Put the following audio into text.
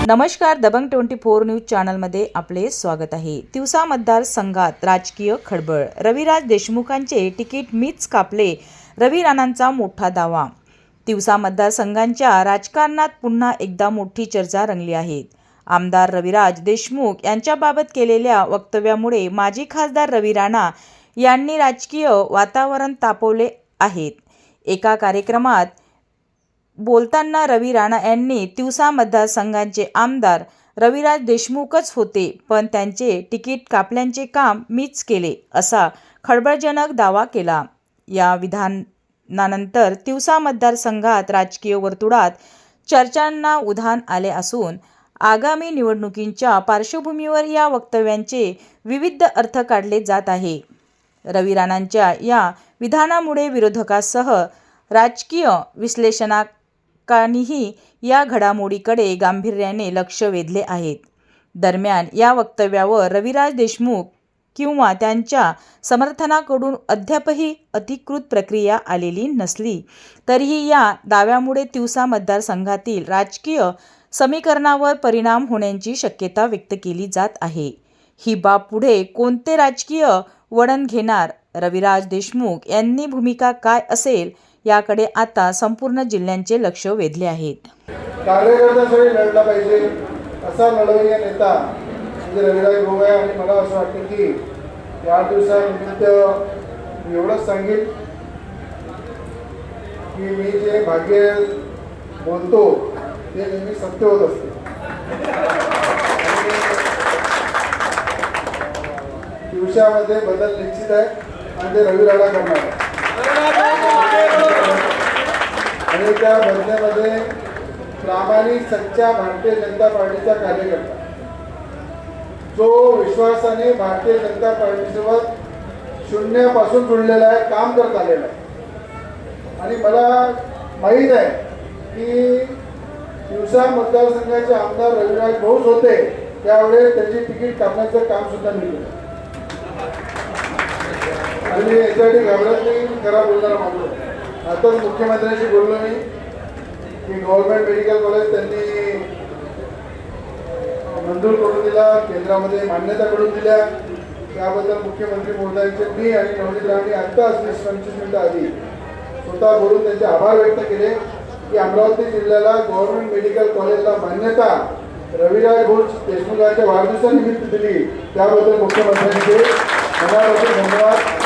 नमस्कार, दबंग 24 न्यूज चॅनलमध्ये आपले स्वागत आहे। तिवसा मतदारसंघात राजकीय खळबळ। रविराज देशमुखांचे तिकीट मीच कापले, रवी राणांचा मोठा दावा। तिवसा मतदारसंघाच्या राजकारणात पुन्हा एकदा मोठी चर्चा रंगली आहे। आमदार रविराज देशमुख यांच्याबाबत केलेल्या वक्तव्यामुळे माजी खासदार रवी राणा यांनी राजकीय वातावरण तापवले आहे। एका कार्यक्रमात बोलताना रवी राणा यांनी तिवसा मतदारसंघाचे आमदार रविराज देशमुखच होते, पण त्यांचे तिकीट कापल्याचे काम मीच केले, असा खळबळजनक दावा केला। या विधानानंतर तिवसा मतदारसंघात राजकीय वर्तुळात चर्चांना उधाण आले असून आगामी निवडणुकींच्या पार्श्वभूमीवर या वक्तव्यांचे विविध अर्थ काढले जात आहे। रवी राणांच्या या विधानामुळे विरोधकांसह राजकीय विश्लेषकांनीही या घडामोडीकडे गांभीर्याने लक्ष वेधले आहे। दरम्यान या वक्तव्यावर रविराज देशमुख किंवा त्यांच्या समर्थनाकडून अद्यापही अधिकृत प्रक्रिया आलेली नसली तरीही या दाव्यामुळे तिवसा मतदारसंघातील राजकीय समीकरणावर परिणाम होण्याची शक्यता व्यक्त केली जात आहे। ही बाब पुढे कोणते राजकीय वळण घेणार, रविराज देशमुख यांनी भूमिका काय असेल, याकडे आता संपूर्ण जिल्ह्यांचे लक्ष वेधले आहे। कार्यकर्त्यांसाठी लढला पाहिजे असा लढवय्या नेता म्हणजे रविराज भाऊ आहे आणि मला असं वाटतं की या दिवसानिमित्त मी एवढंच सांगेन की मी जे भाग्य बोलतो ते नेहमी सत्य होत असते। दिवसामध्ये बदल निश्चित आहे आणि ते रवी राणा करणार आहे आणि त्या बदल्यामध्ये प्रामाणिक सच्चा भारतीय जनता पार्टीचा कार्यकर्ता जो विश्वासाने भारतीय जनता पार्टीसोबत शून्यापासून जुळलेला आहे, काम करत आलेला आहे। आणि मला माहीत आहे की तिवसा मतदारसंघाचे आमदार रविराज भाऊच होते त्यावेळेस त्याची तिकीट कापण्याचं काम सुद्धा मी केलं आणि मी याच्यासाठी घाबरत नाही, खरा बोलणारा माणूस। आताच मुख्यमंत्र्यांशी बोललो मी की गव्हर्नमेंट मेडिकल कॉलेज त्यांनी मंजूर करून दिला, केंद्रामध्ये मान्यता करून दिल्या, त्याबद्दल मुख्यमंत्री महोदयांचे मी आणि नवनीत राणांनी आत्ताच 20-25 मिनिटं आधी स्वतः बोलून त्यांचे आभार व्यक्त केले की अमरावती जिल्ह्याला गव्हर्नमेंट मेडिकल कॉलेजला मान्यता रविराज भाऊ देशमुखांच्या वाढदिवसानिमित्त दिली, त्याबद्दल मुख्यमंत्र्यांचे मनापासून धन्यवाद।